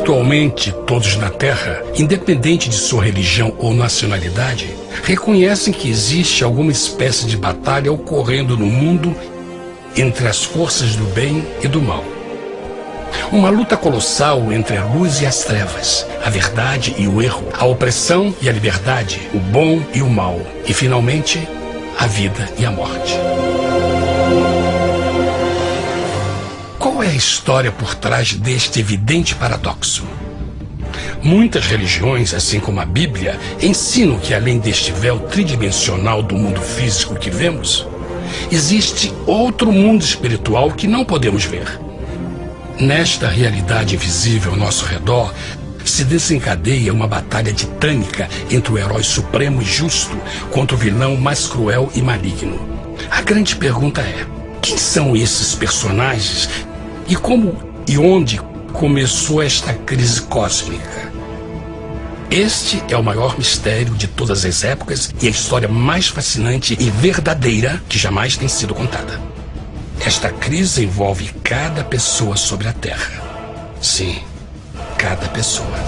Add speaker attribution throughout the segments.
Speaker 1: Espiritualmente, todos na Terra, independente de sua religião ou nacionalidade, reconhecem que existe alguma espécie de batalha ocorrendo no mundo entre as forças do bem e do mal. Uma luta colossal entre a luz e as trevas, a verdade e o erro, a opressão e a liberdade, o bom e o mal, e finalmente, a vida e a morte. Qual é a história por trás deste evidente paradoxo? Muitas religiões, assim como a Bíblia, ensinam que além deste véu tridimensional do mundo físico que vemos, existe outro mundo espiritual que não podemos ver. Nesta realidade invisível ao nosso redor, se desencadeia uma batalha titânica entre o herói supremo e justo contra o vilão mais cruel e maligno. A grande pergunta é: quem são esses personagens e como e onde começou esta crise cósmica? Este é o maior mistério de todas as épocas e a história mais fascinante e verdadeira que jamais tem sido contada. Esta crise envolve cada pessoa sobre a Terra. Sim, cada pessoa.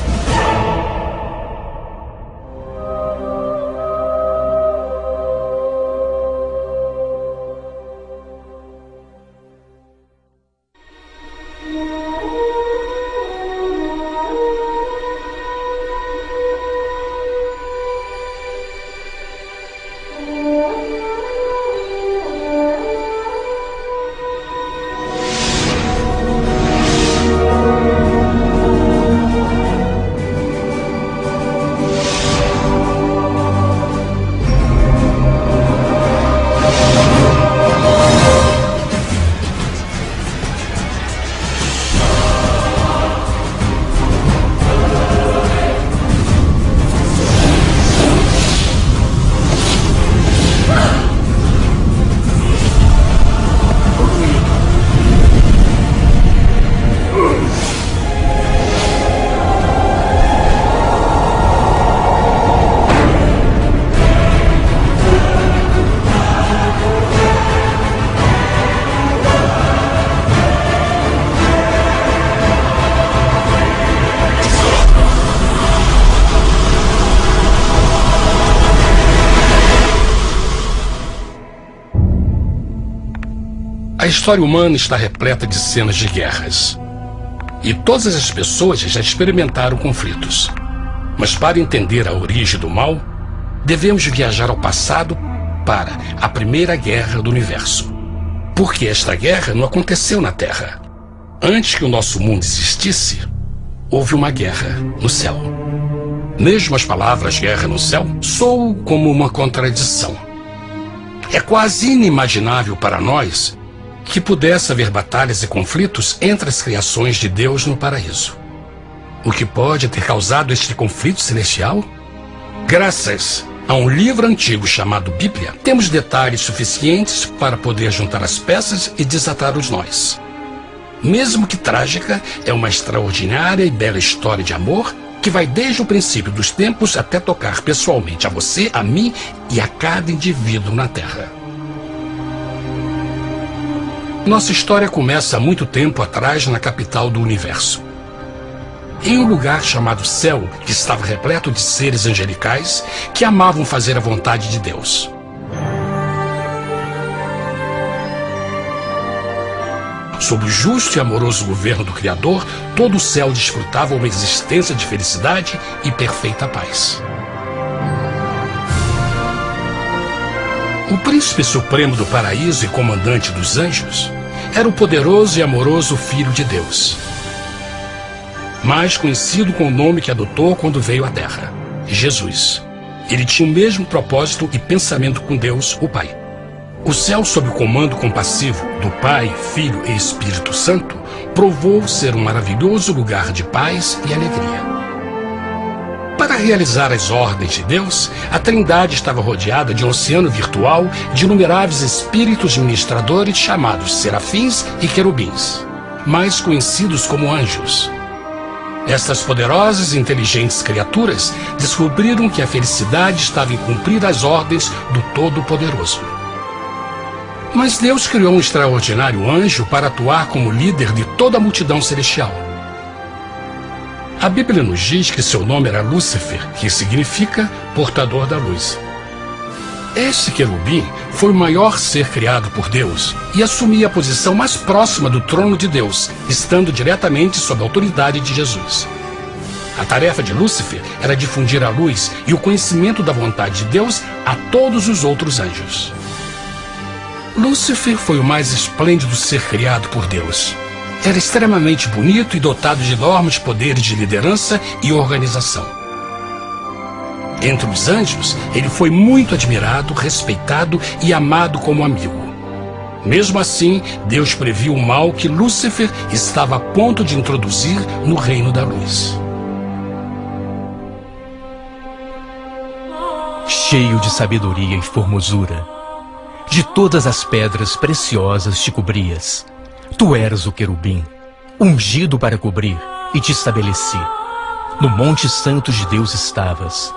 Speaker 1: A história humana está repleta de cenas de guerras. E todas as pessoas já experimentaram conflitos. Mas para entender a origem do mal, devemos viajar ao passado para a Primeira Guerra do Universo. Porque esta guerra não aconteceu na Terra. Antes que o nosso mundo existisse, houve uma guerra no céu. Mesmo as palavras guerra no céu soam como uma contradição. É quase inimaginável para nós que pudesse haver batalhas e conflitos entre as criações de Deus no paraíso. O que pode ter causado este conflito celestial? Graças a um livro antigo chamado Bíblia, temos detalhes suficientes para poder juntar as peças e desatar os nós. Mesmo que trágica, é uma extraordinária e bela história de amor que vai desde o princípio dos tempos até tocar pessoalmente a você, a mim e a cada indivíduo na Terra. Nossa história começa há muito tempo atrás na capital do universo. Em um lugar chamado Céu, que estava repleto de seres angelicais que amavam fazer a vontade de Deus. Sob o justo e amoroso governo do Criador, todo o céu desfrutava uma existência de felicidade e perfeita paz. O príncipe supremo do paraíso e comandante dos anjos era o poderoso e amoroso Filho de Deus, mais conhecido com o nome que adotou quando veio à Terra, Jesus. Ele tinha o mesmo propósito e pensamento com Deus, o Pai. O céu, sob o comando compassivo do Pai, Filho e Espírito Santo, provou ser um maravilhoso lugar de paz e alegria. Para realizar as ordens de Deus, a Trindade estava rodeada de um oceano virtual de inumeráveis espíritos ministradores chamados serafins e querubins, mais conhecidos como anjos. Estas poderosas e inteligentes criaturas descobriram que a felicidade estava em cumprir as ordens do Todo-Poderoso. Mas Deus criou um extraordinário anjo para atuar como líder de toda a multidão celestial. A Bíblia nos diz que seu nome era Lúcifer, que significa portador da luz. Este querubim foi o maior ser criado por Deus e assumia a posição mais próxima do trono de Deus, estando diretamente sob a autoridade de Jesus. A tarefa de Lúcifer era difundir a luz e o conhecimento da vontade de Deus a todos os outros anjos. Lúcifer foi o mais esplêndido ser criado por Deus. Era extremamente bonito e dotado de enormes poderes de liderança e organização. Entre os anjos, ele foi muito admirado, respeitado e amado como amigo. Mesmo assim, Deus previu o mal que Lúcifer estava a ponto de introduzir no reino da luz.
Speaker 2: Cheio de sabedoria e formosura, de todas as pedras preciosas te cobrias. Tu eras o querubim, ungido para cobrir, e te estabeleci. No monte santo de Deus estavas,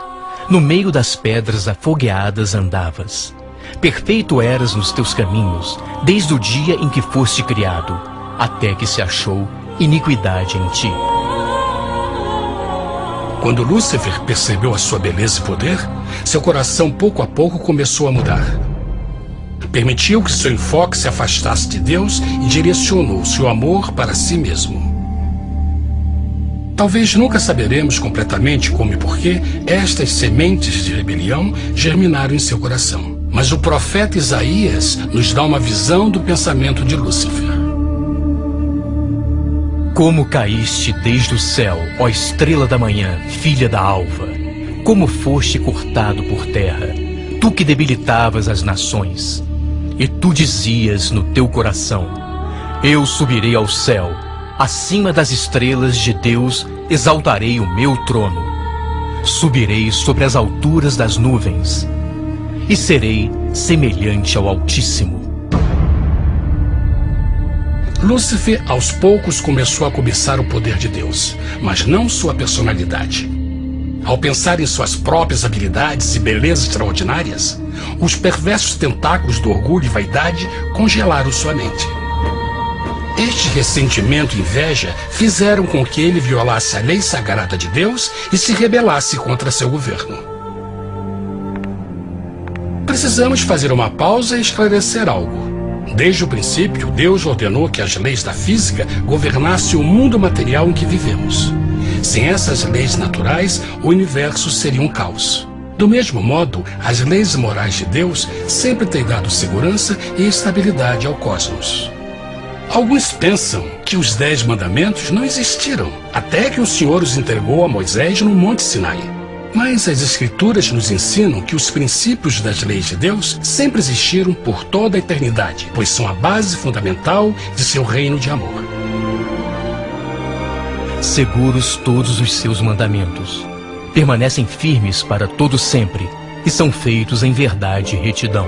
Speaker 2: no meio das pedras afogueadas andavas. Perfeito eras nos teus caminhos, desde o dia em que foste criado, até que se achou iniquidade em ti.
Speaker 1: Quando Lúcifer percebeu a sua beleza e poder, seu coração pouco a pouco começou a mudar. Permitiu que seu enfoque se afastasse de Deus e direcionou seu amor para si mesmo. Talvez nunca saberemos completamente como e porquê estas sementes de rebelião germinaram em seu coração. Mas o profeta Isaías nos dá uma visão do pensamento de Lúcifer.
Speaker 2: Como caíste desde o céu, ó estrela da manhã, filha da alva, como foste cortado por terra, tu que debilitavas as nações. E tu dizias no teu coração: eu subirei ao céu, acima das estrelas de Deus exaltarei o meu trono. Subirei sobre as alturas das nuvens, e serei semelhante ao Altíssimo.
Speaker 1: Lúcifer, aos poucos, começou a cobiçar o poder de Deus, mas não sua personalidade. Ao pensar em suas próprias habilidades e belezas extraordinárias, os perversos tentáculos do orgulho e vaidade congelaram sua mente. Este ressentimento e inveja fizeram com que ele violasse a lei sagrada de Deus e se rebelasse contra seu governo. Precisamos fazer uma pausa e esclarecer algo. Desde o princípio, Deus ordenou que as leis da física governassem o mundo material em que vivemos. Sem essas leis naturais, o universo seria um caos. Do mesmo modo, as leis morais de Deus sempre têm dado segurança e estabilidade ao cosmos. Alguns pensam que os 10 mandamentos não existiram, até que o Senhor os entregou a Moisés no Monte Sinai. Mas as Escrituras nos ensinam que os princípios das leis de Deus sempre existiram por toda a eternidade, pois são a base fundamental de seu reino de amor.
Speaker 2: Seguros todos os seus mandamentos, permanecem firmes para todo sempre, e são feitos em verdade e retidão.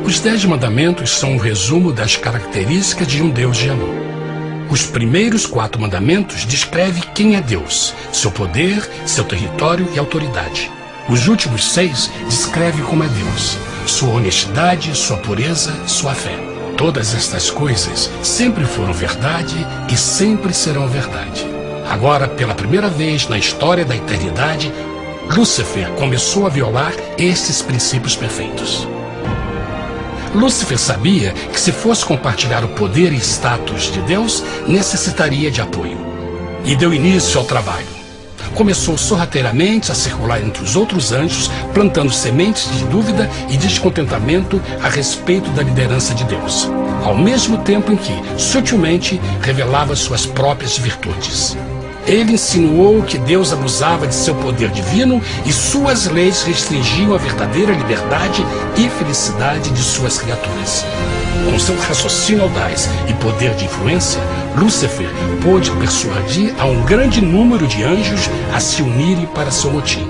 Speaker 1: Os 10 mandamentos são um resumo das características de um Deus de amor. Os primeiros 4 mandamentos descrevem quem é Deus, seu poder, seu território e autoridade. Os últimos 6 descrevem como é Deus, sua honestidade, sua pureza, sua fé. Todas estas coisas sempre foram verdade e sempre serão verdade. Agora, pela primeira vez na história da eternidade, Lúcifer começou a violar estes princípios perfeitos. Lúcifer sabia que se fosse compartilhar o poder e status de Deus, necessitaria de apoio. E deu início ao trabalho. Começou sorrateiramente a circular entre os outros anjos, plantando sementes de dúvida e descontentamento a respeito da liderança de Deus, ao mesmo tempo em que, sutilmente, revelava suas próprias virtudes. Ele insinuou que Deus abusava de seu poder divino e suas leis restringiam a verdadeira liberdade e felicidade de suas criaturas. Com seu raciocínio audaz e poder de influência, Lúcifer pôde persuadir a um grande número de anjos a se unirem para seu motim.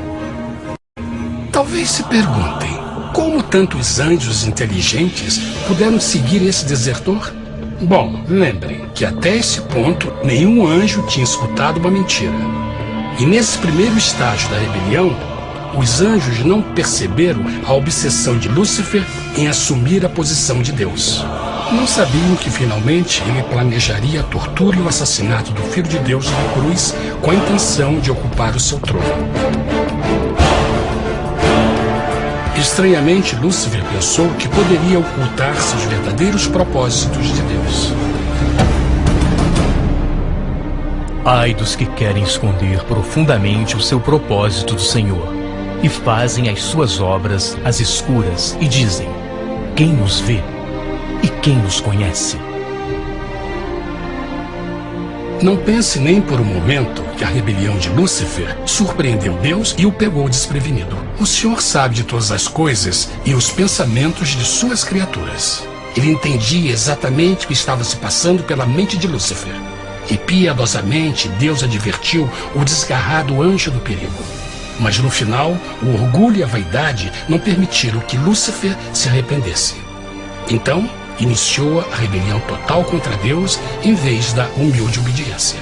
Speaker 1: Talvez se perguntem, como tantos anjos inteligentes puderam seguir esse desertor? Bom, lembrem que até esse ponto nenhum anjo tinha escutado uma mentira. E nesse primeiro estágio da rebelião, os anjos não perceberam a obsessão de Lúcifer em assumir a posição de Deus. Não sabiam que finalmente ele planejaria a tortura e o assassinato do Filho de Deus na cruz com a intenção de ocupar o seu trono. Estranhamente, Lúcifer pensou que poderia ocultar seus verdadeiros propósitos de Deus.
Speaker 2: Ai dos que querem esconder profundamente o seu propósito do Senhor e fazem as suas obras às escuras e dizem: quem nos vê e quem nos conhece?
Speaker 1: Não pense nem por um momento que a rebelião de Lúcifer surpreendeu Deus e o pegou desprevenido. O Senhor sabe de todas as coisas e os pensamentos de suas criaturas. Ele entendia exatamente o que estava se passando pela mente de Lúcifer. E piedosamente Deus advertiu o desgarrado anjo do perigo. Mas no final, o orgulho e a vaidade não permitiram que Lúcifer se arrependesse. Então, iniciou a rebelião total contra Deus em vez da humilde obediência.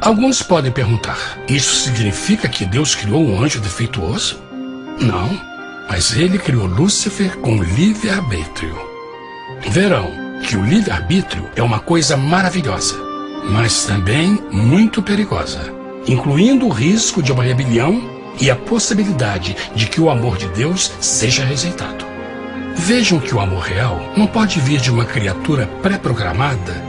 Speaker 1: Alguns podem perguntar: isso significa que Deus criou um anjo defeituoso? Não, mas ele criou Lúcifer com livre-arbítrio. Verão que o livre-arbítrio é uma coisa maravilhosa, mas também muito perigosa, incluindo o risco de uma rebelião e a possibilidade de que o amor de Deus seja rejeitado. Vejam que o amor real não pode vir de uma criatura pré-programada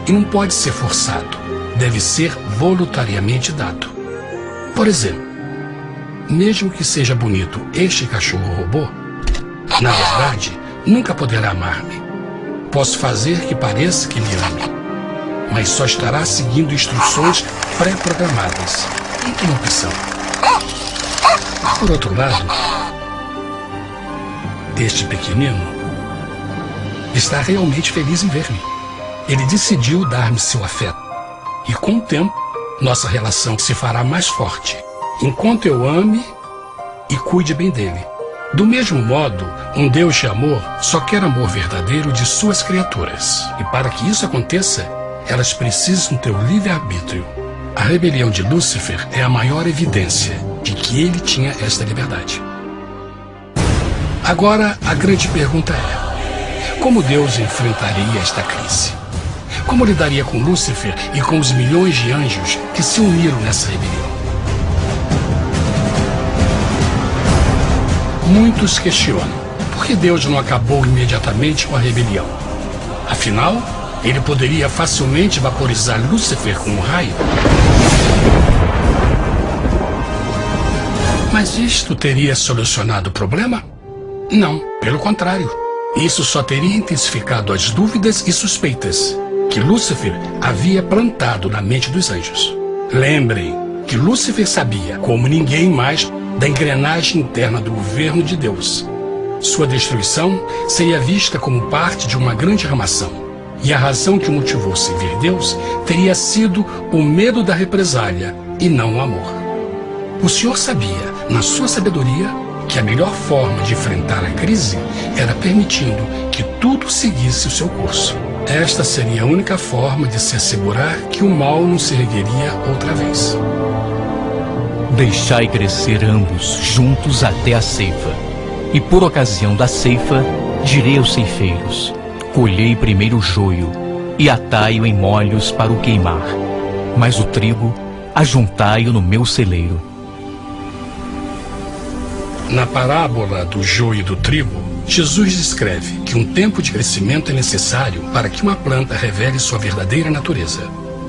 Speaker 1: e não pode ser forçado, deve ser voluntariamente dado. Por exemplo, mesmo que seja bonito este cachorro robô, na verdade, nunca poderá amar-me. Posso fazer que pareça que me ame, mas só estará seguindo instruções pré-programadas. Em que opção? Por outro lado, este pequenino está realmente feliz em ver-me. Ele decidiu dar-me seu afeto. E com o tempo, nossa relação se fará mais forte, enquanto eu ame e cuide bem dele. Do mesmo modo, um Deus de amor só quer amor verdadeiro de suas criaturas. E para que isso aconteça, elas precisam ter o livre-arbítrio. A rebelião de Lúcifer é a maior evidência de que ele tinha esta liberdade. Agora, a grande pergunta é: como Deus enfrentaria esta crise? Como lidaria com Lúcifer e com os milhões de anjos que se uniram nessa rebelião? Muitos questionam por que Deus não acabou imediatamente com a rebelião. Afinal, ele poderia facilmente vaporizar Lúcifer com um raio. Mas isto teria solucionado o problema? Não, pelo contrário. Isso só teria intensificado as dúvidas e suspeitas que Lúcifer havia plantado na mente dos anjos. Lembrem que Lúcifer sabia, como ninguém mais, da engrenagem interna do governo de Deus. Sua destruição seria vista como parte de uma grande armação. E a razão que o motivou servir Deus teria sido o medo da represália e não o amor. O Senhor sabia, na sua sabedoria, que a melhor forma de enfrentar a crise era permitindo que tudo seguisse o seu curso. Esta seria a única forma de se assegurar que o mal não se ergueria outra vez.
Speaker 2: Deixai crescer ambos juntos até a ceifa. E por ocasião da ceifa, direi aos ceifeiros: colhei primeiro o joio e atai-o em molhos para o queimar, mas o trigo ajuntai-o no meu celeiro.
Speaker 1: Na parábola do joio e do trigo, Jesus descreve que um tempo de crescimento é necessário para que uma planta revele sua verdadeira natureza.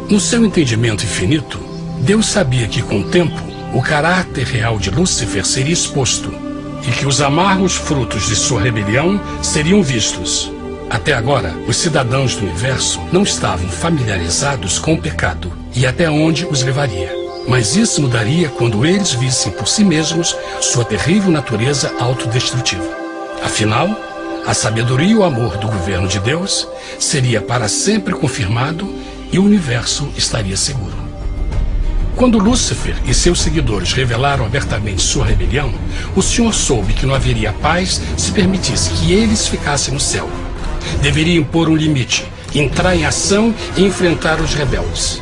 Speaker 1: No seu entendimento infinito, Deus sabia que com o tempo, o caráter real de Lúcifer seria exposto e que os amargos frutos de sua rebelião seriam vistos. Até agora, os cidadãos do universo não estavam familiarizados com o pecado e até onde os levaria. Mas isso mudaria quando eles vissem por si mesmos sua terrível natureza autodestrutiva. Afinal, a sabedoria e o amor do governo de Deus seria para sempre confirmado e o universo estaria seguro. Quando Lúcifer e seus seguidores revelaram abertamente sua rebelião, o Senhor soube que não haveria paz se permitisse que eles ficassem no céu. Deveria impor um limite, entrar em ação e enfrentar os rebeldes.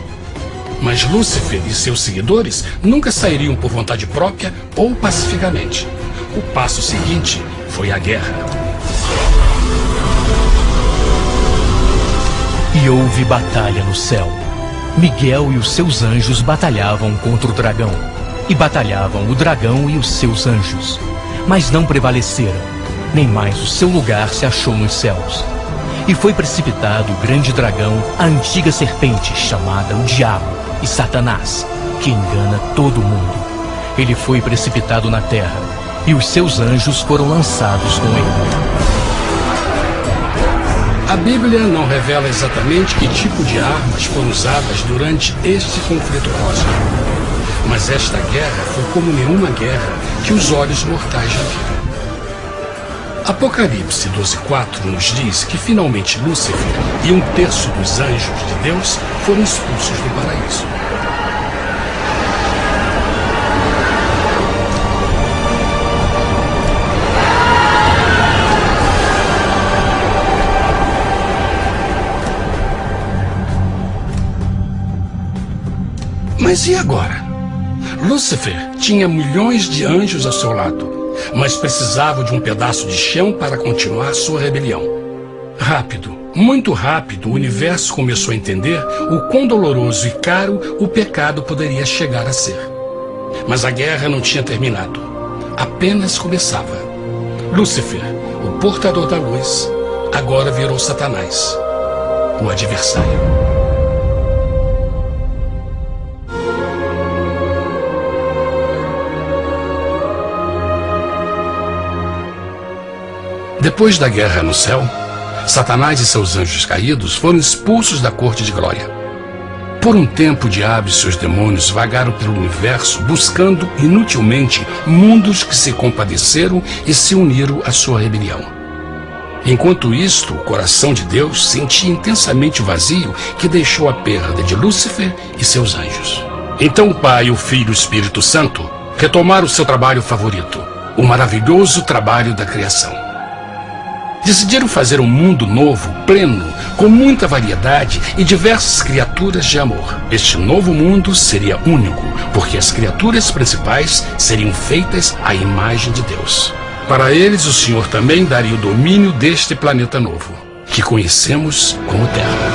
Speaker 1: Mas Lúcifer e seus seguidores nunca sairiam por vontade própria ou pacificamente. O passo seguinte foi a guerra.
Speaker 2: E houve batalha no céu. Miguel e os seus anjos batalhavam contra o dragão. E batalhavam o dragão e os seus anjos. Mas não prevaleceram, nem mais o seu lugar se achou nos céus. E foi precipitado o grande dragão, a antiga serpente, chamada o Diabo e Satanás, que engana todo mundo. Ele foi precipitado na terra, e os seus anjos foram lançados com ele.
Speaker 1: A Bíblia não revela exatamente que tipo de armas foram usadas durante este conflito cósmico. Mas esta guerra foi como nenhuma guerra que os olhos mortais já viram. Apocalipse 12:4 nos diz que finalmente Lúcifer e 1/3 dos anjos de Deus foram expulsos do paraíso. Mas e agora? Lúcifer tinha milhões de anjos ao seu lado, mas precisava de um pedaço de chão para continuar sua rebelião. Rápido, muito rápido, o universo começou a entender o quão doloroso e caro o pecado poderia chegar a ser. Mas a guerra não tinha terminado, apenas começava. Lúcifer, o portador da luz, agora virou Satanás, o adversário. Depois da guerra no céu, Satanás e seus anjos caídos foram expulsos da corte de glória. Por um tempo, o diabo e seus demônios vagaram pelo universo buscando inutilmente mundos que se compadeceram e se uniram à sua rebelião. Enquanto isto, o coração de Deus sentia intensamente o vazio que deixou a perda de Lúcifer e seus anjos. Então o Pai, o Filho e o Espírito Santo retomaram seu trabalho favorito, o maravilhoso trabalho da criação. Decidiram fazer um mundo novo, pleno, com muita variedade e diversas criaturas de amor. Este novo mundo seria único, porque as criaturas principais seriam feitas à imagem de Deus. Para eles, o Senhor também daria o domínio deste planeta novo, que conhecemos como Terra.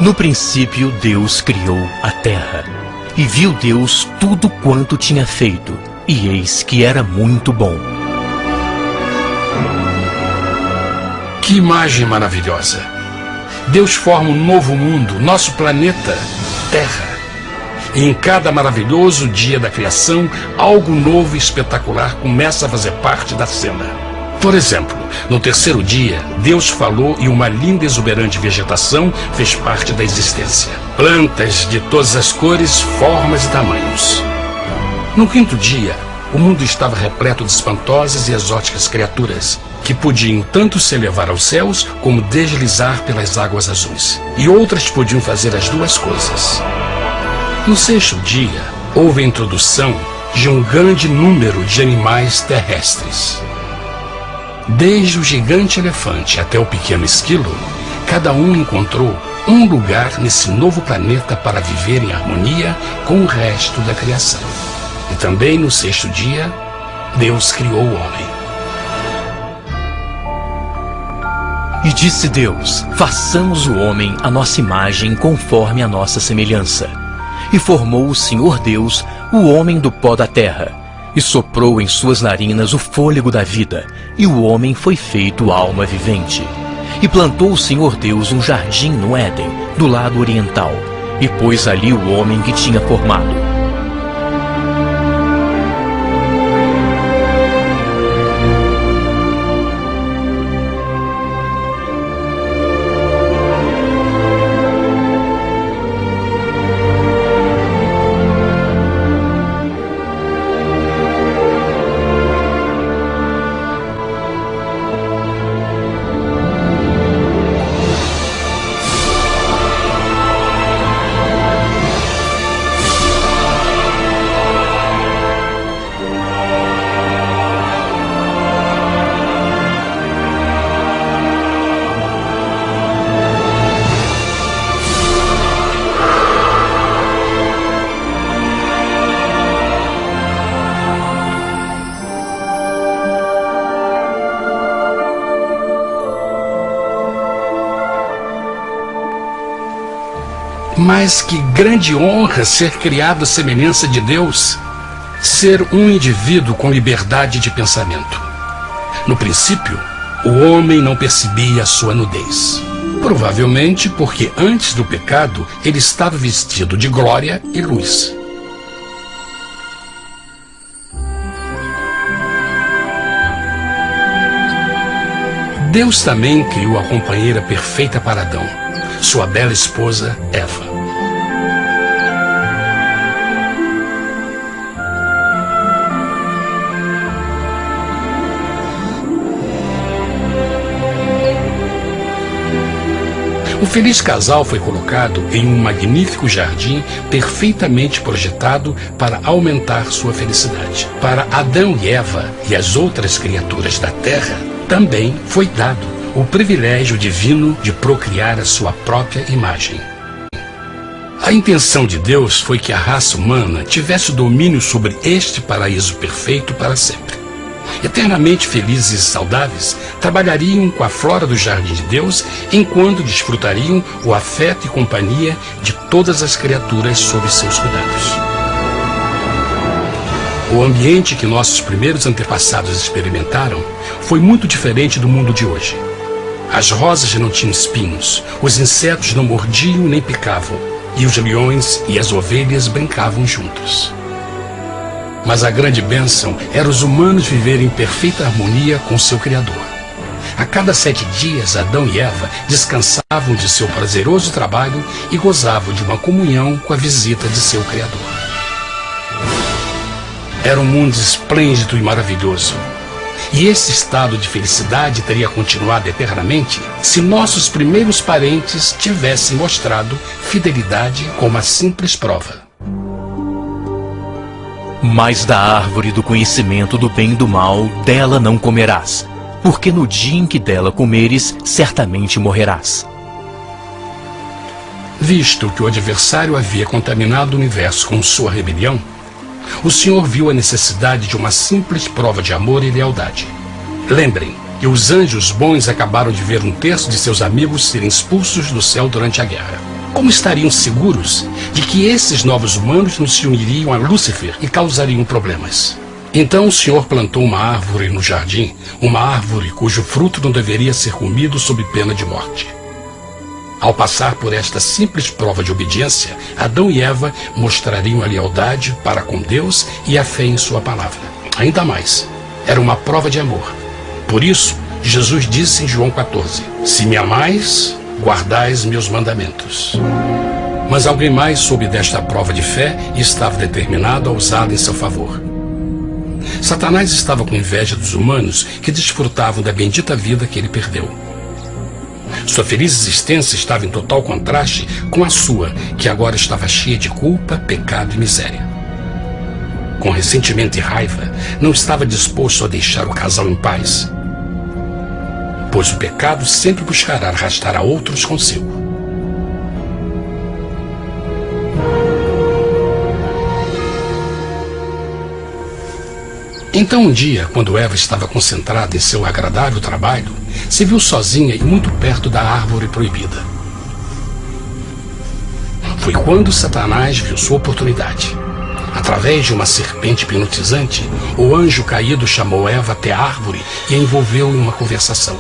Speaker 2: No princípio, Deus criou a terra. E viu Deus tudo quanto tinha feito, e eis que era muito bom.
Speaker 1: Que imagem maravilhosa! Deus forma um novo mundo, nosso planeta, Terra. E em cada maravilhoso dia da criação, algo novo e espetacular começa a fazer parte da cena. Por exemplo, no terceiro dia, Deus falou e uma linda e exuberante vegetação fez parte da existência. Plantas de todas as cores, formas e tamanhos. No quinto dia, o mundo estava repleto de espantosas e exóticas criaturas, que podiam tanto se elevar aos céus como deslizar pelas águas azuis. E outras podiam fazer as duas coisas. No sexto dia, houve a introdução de um grande número de animais terrestres. Desde o gigante elefante até o pequeno esquilo, cada um encontrou um lugar nesse novo planeta para viver em harmonia com o resto da criação. E também no sexto dia, Deus criou o homem.
Speaker 2: E disse Deus: façamos o homem à nossa imagem conforme a nossa semelhança. E formou o Senhor Deus o homem do pó da terra, e soprou em suas narinas o fôlego da vida, e o homem foi feito alma vivente. E plantou o Senhor Deus um jardim no Éden, do lado oriental, e pôs ali o homem que tinha formado.
Speaker 1: Mas que grande honra ser criado à semelhança de Deus, ser um indivíduo com liberdade de pensamento. No princípio, o homem não percebia a sua nudez. Provavelmente porque antes do pecado ele estava vestido de glória e luz. Deus também criou a companheira perfeita para Adão, sua bela esposa Eva. O feliz casal foi colocado em um magnífico jardim perfeitamente projetado para aumentar sua felicidade. Para Adão e Eva e as outras criaturas da terra, também foi dado o privilégio divino de procriar a sua própria imagem. A intenção de Deus foi que a raça humana tivesse domínio sobre este paraíso perfeito para sempre. Eternamente felizes e saudáveis, trabalhariam com a flora do jardim de Deus, enquanto desfrutariam o afeto e companhia de todas as criaturas sob seus cuidados. O ambiente que nossos primeiros antepassados experimentaram foi muito diferente do mundo de hoje. As rosas não tinham espinhos, os insetos não mordiam nem picavam, e os leões e as ovelhas brincavam juntos. Mas a grande bênção era os humanos viverem em perfeita harmonia com seu Criador. A cada 7 dias, Adão e Eva descansavam de seu prazeroso trabalho e gozavam de uma comunhão com a visita de seu Criador. Era um mundo esplêndido e maravilhoso. E esse estado de felicidade teria continuado eternamente se nossos primeiros parentes tivessem mostrado fidelidade com uma simples prova.
Speaker 2: Mas da árvore do conhecimento do bem e do mal, dela não comerás, porque no dia em que dela comeres, certamente morrerás.
Speaker 1: Visto que o adversário havia contaminado o universo com sua rebelião, o Senhor viu a necessidade de uma simples prova de amor e lealdade. Lembrem que os anjos bons acabaram de ver 1/3 de seus amigos serem expulsos do céu durante a guerra. Como estariam seguros de que esses novos humanos não se uniriam a Lúcifer e causariam problemas? Então o Senhor plantou uma árvore no jardim, uma árvore cujo fruto não deveria ser comido sob pena de morte. Ao passar por esta simples prova de obediência, Adão e Eva mostrariam a lealdade para com Deus e a fé em sua palavra. Ainda mais, era uma prova de amor. Por isso, Jesus disse em João 14, se me amais, guardais meus mandamentos. Mas alguém mais soube desta prova de fé e estava determinado a usá-la em seu favor. Satanás estava com inveja dos humanos que desfrutavam da bendita vida que ele perdeu. Sua feliz existência estava em total contraste com a sua, que agora estava cheia de culpa, pecado e miséria. Com ressentimento e raiva, não estava disposto a deixar o casal em paz, pois o pecado sempre buscará arrastar a outros consigo. Então um dia, quando Eva estava concentrada em seu agradável trabalho, se viu sozinha e muito perto da árvore proibida. Foi quando Satanás viu sua oportunidade. Através de uma serpente hipnotizante, o anjo caído chamou Eva até a árvore e a envolveu em uma conversação.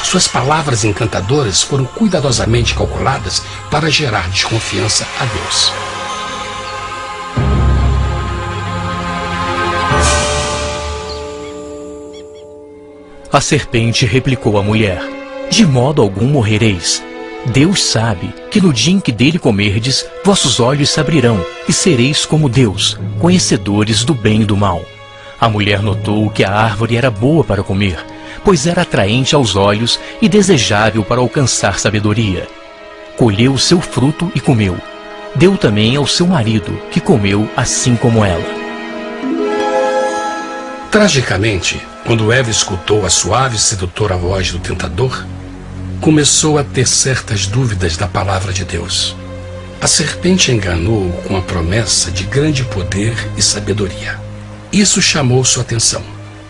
Speaker 1: Suas palavras encantadoras foram cuidadosamente calculadas para gerar desconfiança a Deus.
Speaker 2: A serpente replicou à mulher, de modo algum morrereis. Deus sabe que no dia em que dele comerdes, vossos olhos se abrirão e sereis como Deus, conhecedores do bem e do mal. A mulher notou que a árvore era boa para comer, pois era atraente aos olhos e desejável para alcançar sabedoria. Colheu o seu fruto e comeu. Deu também ao seu marido, que comeu assim como ela.
Speaker 1: Tragicamente, quando Eva escutou a suave e sedutora voz do tentador, começou a ter certas dúvidas da palavra de Deus. A serpente enganou-o com a promessa de grande poder e sabedoria. Isso chamou sua atenção.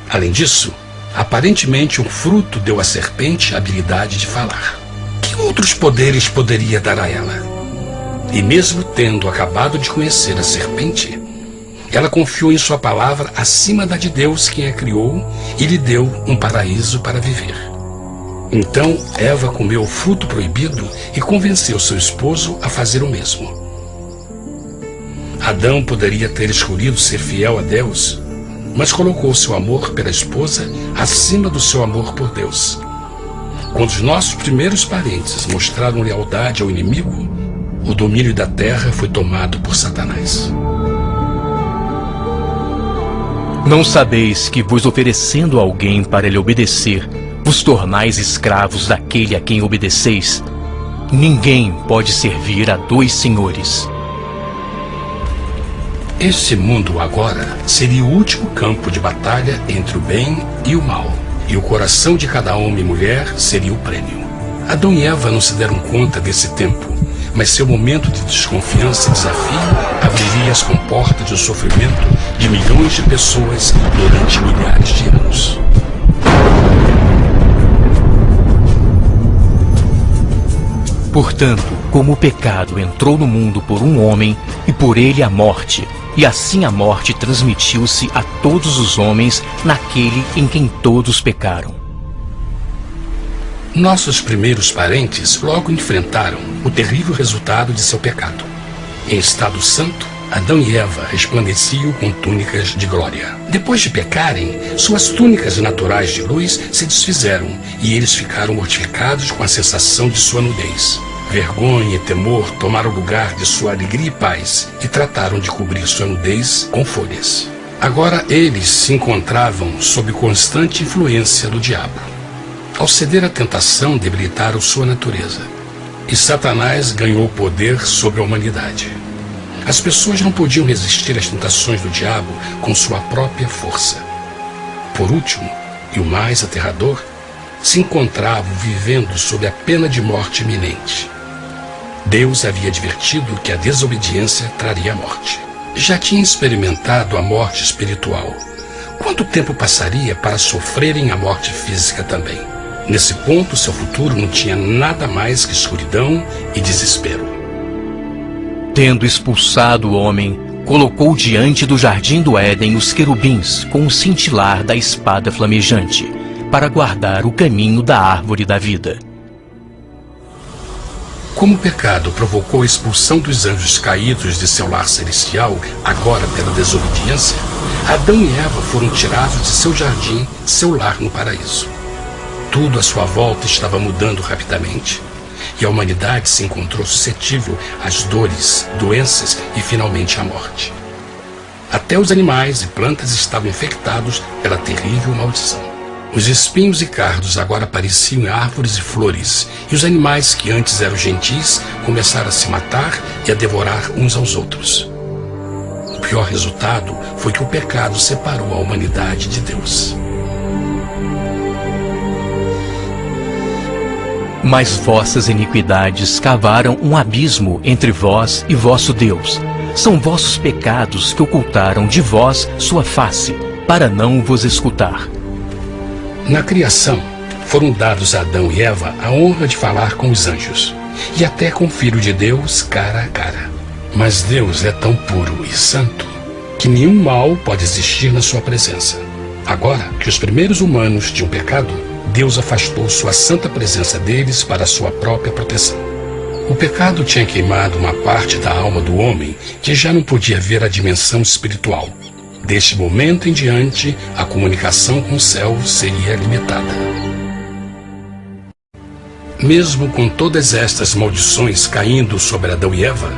Speaker 1: Além disso, aparentemente um fruto deu à serpente a habilidade de falar. Que outros poderes poderia dar a ela? E mesmo tendo acabado de conhecer a serpente, ela confiou em sua palavra acima da de Deus, quem a criou, e lhe deu um paraíso para viver. Então Eva comeu o fruto proibido e convenceu seu esposo a fazer o mesmo. Adão poderia ter escolhido ser fiel a Deus, mas colocou seu amor pela esposa acima do seu amor por Deus. Quando os nossos primeiros parentes mostraram lealdade ao inimigo, o domínio da terra foi tomado por Satanás.
Speaker 2: Não sabeis que, vos oferecendo a alguém para lhe obedecer, vos tornais escravos daquele a quem obedeceis? Ninguém pode servir a dois senhores.
Speaker 1: Este mundo agora seria o último campo de batalha entre o bem e o mal, e o coração de cada homem e mulher seria o prêmio. Adão e Eva não se deram conta desse tempo, mas seu momento de desconfiança e desafio abriria as comportas do sofrimento de milhões de pessoas durante milhares de anos.
Speaker 2: Portanto, como o pecado entrou no mundo por um homem, e por ele a morte, e assim a morte transmitiu-se a todos os homens naquele em quem todos pecaram.
Speaker 1: Nossos primeiros parentes logo enfrentaram o terrível resultado de seu pecado. Em estado santo, Adão e Eva resplandeciam com túnicas de glória. Depois de pecarem, suas túnicas naturais de luz se desfizeram e eles ficaram mortificados com a sensação de sua nudez. Vergonha e temor tomaram lugar de sua alegria e paz e trataram de cobrir sua nudez com folhas. Agora eles se encontravam sob constante influência do diabo. Ao ceder à tentação, debilitaram sua natureza, e Satanás ganhou poder sobre a humanidade. As pessoas não podiam resistir às tentações do diabo com sua própria força. Por último, e o mais aterrador, se encontravam vivendo sob a pena de morte iminente. Deus havia advertido que a desobediência traria a morte. Já tinha experimentado a morte espiritual. Quanto tempo passaria para sofrerem a morte física também? Nesse ponto, seu futuro não tinha nada mais que escuridão e desespero.
Speaker 2: Tendo expulsado o homem, colocou diante do jardim do Éden os querubins com o cintilar da espada flamejante, para guardar o caminho da árvore da vida.
Speaker 1: Como o pecado provocou a expulsão dos anjos caídos de seu lar celestial, agora pela desobediência, Adão e Eva foram tirados de seu jardim, seu lar no paraíso. Tudo à sua volta estava mudando rapidamente, e a humanidade se encontrou suscetível às dores, doenças e finalmente à morte. Até os animais e plantas estavam infectados pela terrível maldição. Os espinhos e cardos agora pareciam árvores e flores, e os animais que antes eram gentis começaram a se matar e a devorar uns aos outros. O pior resultado foi que o pecado separou a humanidade de Deus.
Speaker 2: Mas vossas iniquidades cavaram um abismo entre vós e vosso Deus. São vossos pecados que ocultaram de vós sua face, para não vos escutar.
Speaker 1: Na criação, foram dados a Adão e Eva a honra de falar com os anjos, e até com o Filho de Deus cara a cara. Mas Deus é tão puro e santo que nenhum mal pode existir na sua presença. Agora que os primeiros humanos tinham pecado, Deus afastou sua santa presença deles para a sua própria proteção. O pecado tinha queimado uma parte da alma do homem que já não podia ver a dimensão espiritual. Deste momento em diante, a comunicação com o céu seria limitada. Mesmo com todas estas maldições caindo sobre Adão e Eva,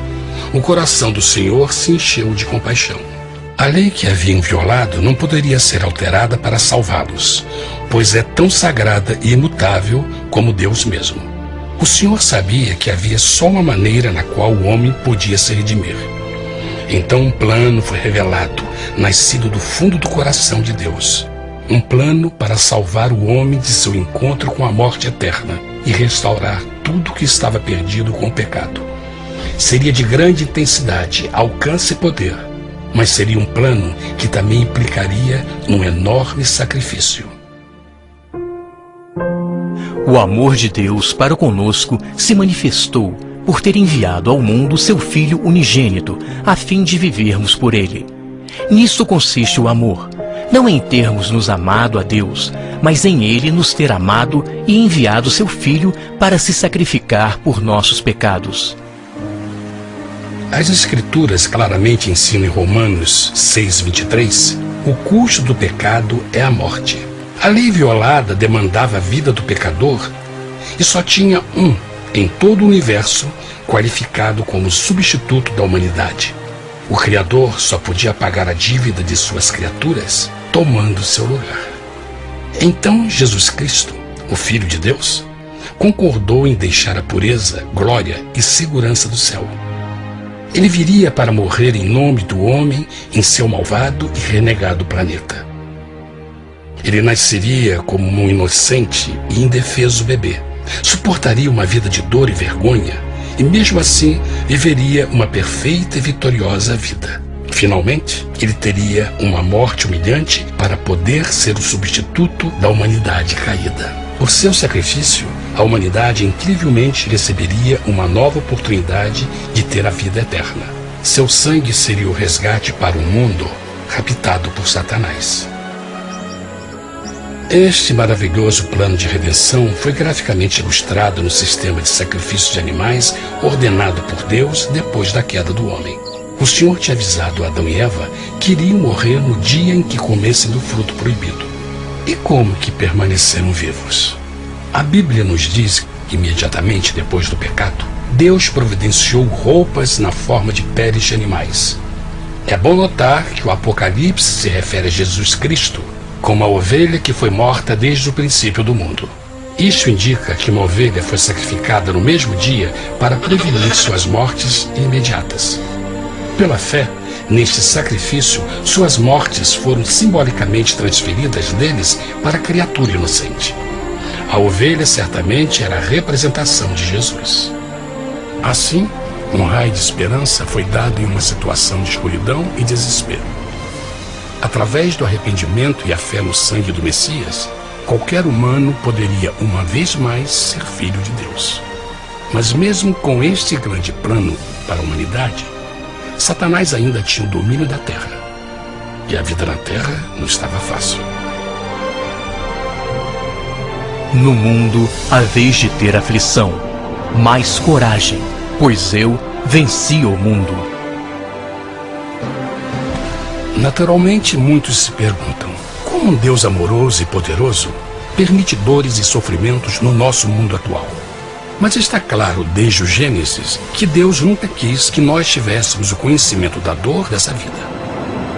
Speaker 1: o coração do Senhor se encheu de compaixão. A lei que haviam violado não poderia ser alterada para salvá-los, pois é tão sagrada e imutável como Deus mesmo. O Senhor sabia que havia só uma maneira na qual o homem podia se redimir. Então um plano foi revelado, nascido do fundo do coração de Deus. Um plano para salvar o homem de seu encontro com a morte eterna e restaurar tudo que estava perdido com o pecado. Seria de grande intensidade, alcance e poder, mas seria um plano que também implicaria num enorme sacrifício.
Speaker 2: O amor de Deus para conosco se manifestou por ter enviado ao mundo seu Filho unigênito, a fim de vivermos por ele. Nisto consiste o amor, não em termos nos amado a Deus, mas em ele nos ter amado e enviado seu Filho para se sacrificar por nossos pecados.
Speaker 1: As Escrituras claramente ensinam em Romanos 6:23, o custo do pecado é a morte. A lei violada demandava a vida do pecador e só tinha um em todo o universo qualificado como substituto da humanidade. O Criador só podia pagar a dívida de suas criaturas tomando seu lugar. Então Jesus Cristo, o Filho de Deus, concordou em deixar a pureza, glória e segurança do céu. Ele viria para morrer em nome do homem em seu malvado e renegado planeta. Ele nasceria como um inocente e indefeso bebê, suportaria uma vida de dor e vergonha e mesmo assim viveria uma perfeita e vitoriosa vida. Finalmente, ele teria uma morte humilhante para poder ser o substituto da humanidade caída. Por seu sacrifício, a humanidade incrivelmente receberia uma nova oportunidade de ter a vida eterna. Seu sangue seria o resgate para um mundo raptado por Satanás. Este maravilhoso plano de redenção foi graficamente ilustrado no sistema de sacrifício de animais ordenado por Deus depois da queda do homem. O Senhor tinha avisado Adão e Eva que iriam morrer no dia em que comessem do fruto proibido. E como que permaneceram vivos? A Bíblia nos diz que imediatamente depois do pecado, Deus providenciou roupas na forma de peles de animais. É bom notar que o Apocalipse se refere a Jesus Cristo como a ovelha que foi morta desde o princípio do mundo. Isso indica que uma ovelha foi sacrificada no mesmo dia para prevenir suas mortes imediatas. Pela fé, neste sacrifício, suas mortes foram simbolicamente transferidas deles para a criatura inocente. A ovelha certamente era a representação de Jesus. Assim, um raio de esperança foi dado em uma situação de escuridão e desespero. Através do arrependimento e a fé no sangue do Messias, qualquer humano poderia uma vez mais ser filho de Deus. Mas mesmo com este grande plano para a humanidade, Satanás ainda tinha o domínio da terra. E a vida na terra não estava fácil.
Speaker 2: No mundo haveis de ter aflição, mas coragem, pois eu venci o mundo.
Speaker 1: Naturalmente, muitos se perguntam, como um Deus amoroso e poderoso permite dores e sofrimentos no nosso mundo atual? Mas está claro desde o Gênesis que Deus nunca quis que nós tivéssemos o conhecimento da dor dessa vida.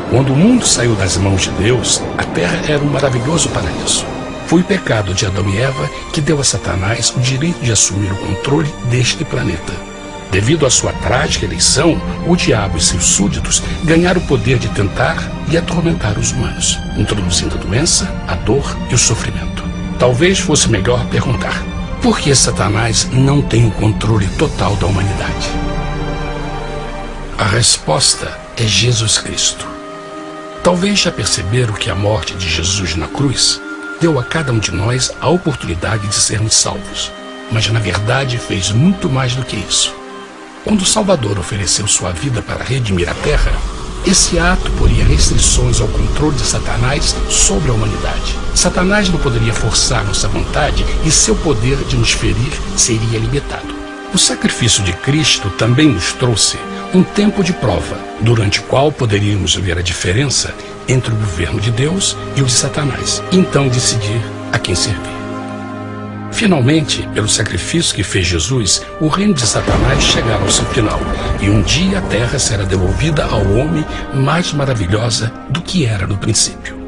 Speaker 1: Quando o mundo saiu das mãos de Deus, a terra era um maravilhoso paraíso. Foi o pecado de Adão e Eva que deu a Satanás o direito de assumir o controle deste planeta. Devido à sua trágica eleição, o diabo e seus súditos ganharam o poder de tentar e atormentar os humanos, introduzindo a doença, a dor e o sofrimento. Talvez fosse melhor perguntar: por que Satanás não tem o controle total da humanidade? A resposta é Jesus Cristo. Talvez já perceberam que a morte de Jesus na cruz deu a cada um de nós a oportunidade de sermos salvos, mas na verdade fez muito mais do que isso. Quando o Salvador ofereceu sua vida para redimir a terra, esse ato poria restrições ao controle de Satanás sobre a humanidade. Satanás não poderia forçar nossa vontade e seu poder de nos ferir seria limitado. O sacrifício de Cristo também nos trouxe um tempo de prova, durante o qual poderíamos ver a diferença entre o governo de Deus e o de Satanás, e então decidir a quem servir. Finalmente, pelo sacrifício que fez Jesus, o reino de Satanás chegará ao seu final, e um dia a terra será devolvida ao homem mais maravilhosa do que era no princípio.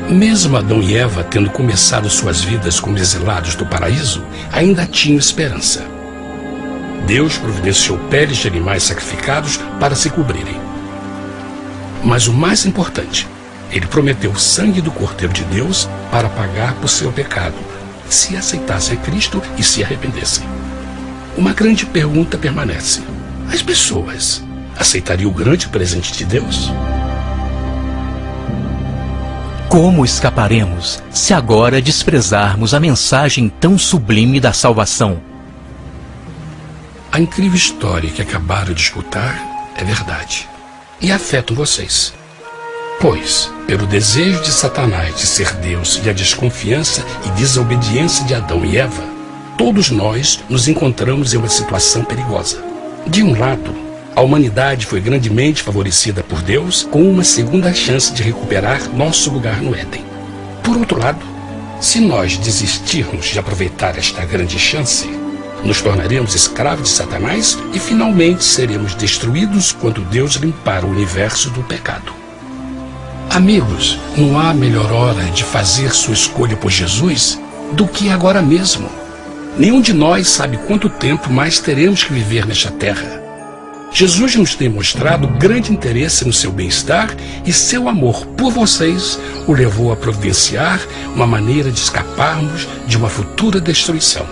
Speaker 1: Mesmo Adão e Eva tendo começado suas vidas como exilados do paraíso, ainda tinham esperança. Deus providenciou peles de animais sacrificados para se cobrirem. Mas o mais importante, Ele prometeu o sangue do Cordeiro de Deus para pagar por seu pecado, se aceitassem a Cristo e se arrependessem. Uma grande pergunta permanece: as pessoas aceitaria o grande presente de Deus?
Speaker 2: Como escaparemos se agora desprezarmos a mensagem tão sublime da salvação?
Speaker 1: A incrível história que acabaram de escutar é verdade e afeta vocês. Pois, pelo desejo de Satanás de ser Deus e a desconfiança e desobediência de Adão e Eva, todos nós nos encontramos em uma situação perigosa. De um lado, a humanidade foi grandemente favorecida por Deus com uma segunda chance de recuperar nosso lugar no Éden. Por outro lado, se nós desistirmos de aproveitar esta grande chance, nos tornaremos escravos de Satanás e finalmente seremos destruídos quando Deus limpar o universo do pecado. Amigos, não há melhor hora de fazer sua escolha por Jesus do que agora mesmo. Nenhum de nós sabe quanto tempo mais teremos que viver nesta terra. Jesus nos tem mostrado grande interesse no seu bem-estar e seu amor por vocês o levou a providenciar uma maneira de escaparmos de uma futura destruição.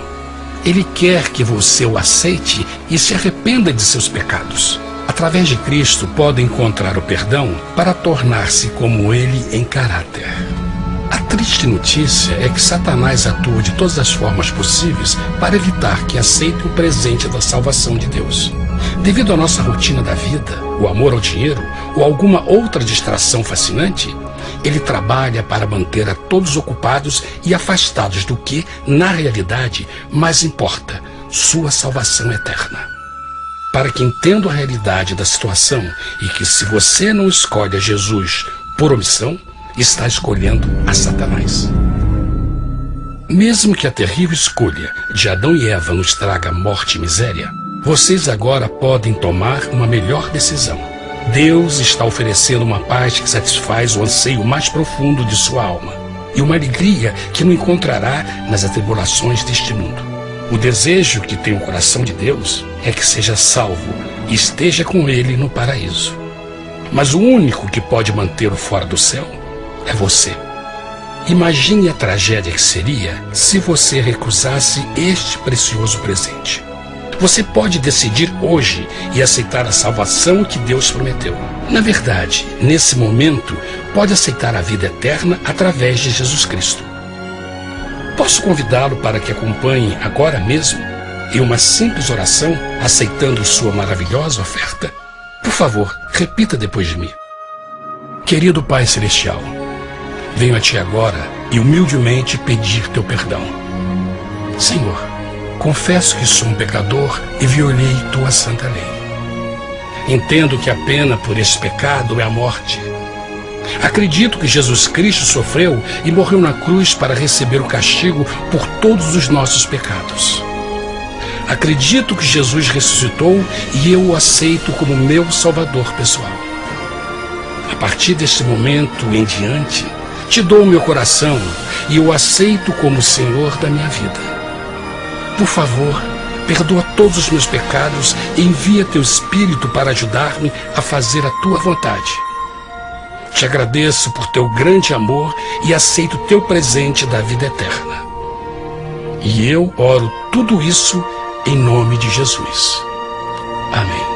Speaker 1: Ele quer que você o aceite e se arrependa de seus pecados. Através de Cristo, pode encontrar o perdão para tornar-se como Ele em caráter. A triste notícia é que Satanás atua de todas as formas possíveis para evitar que aceite o presente da salvação de Deus. Devido à nossa rotina da vida, o amor ao dinheiro ou alguma outra distração fascinante, ele trabalha para manter a todos ocupados e afastados do que, na realidade, mais importa, sua salvação eterna. Para que entenda a realidade da situação e que se você não escolhe a Jesus por omissão, está escolhendo a Satanás. Mesmo que a terrível escolha de Adão e Eva nos traga morte e miséria, vocês agora podem tomar uma melhor decisão. Deus está oferecendo uma paz que satisfaz o anseio mais profundo de sua alma e uma alegria que não encontrará nas atribulações deste mundo. O desejo que tem o coração de Deus é que seja salvo e esteja com Ele no paraíso. Mas o único que pode mantê-lo fora do céu é você. Imagine a tragédia que seria se você recusasse este precioso presente. Você pode decidir hoje e aceitar a salvação que Deus prometeu. Na verdade, nesse momento, pode aceitar a vida eterna através de Jesus Cristo. Posso convidá-lo para que acompanhe agora mesmo em uma simples oração, aceitando sua maravilhosa oferta? Por favor, repita depois de mim. Querido Pai Celestial, venho a Ti agora e humildemente pedir Teu perdão. Senhor, confesso que sou um pecador e violei Tua santa lei. Entendo que a pena por esse pecado é a morte. Acredito que Jesus Cristo sofreu e morreu na cruz para receber o castigo por todos os nossos pecados. Acredito que Jesus ressuscitou e eu o aceito como meu Salvador pessoal. A partir deste momento em diante, Te dou o meu coração e o aceito como Senhor da minha vida. Por favor, perdoa todos os meus pecados e envia Teu Espírito para ajudar-me a fazer a Tua vontade. Te agradeço por Teu grande amor e aceito Teu presente da vida eterna. E eu oro tudo isso em nome de Jesus. Amém.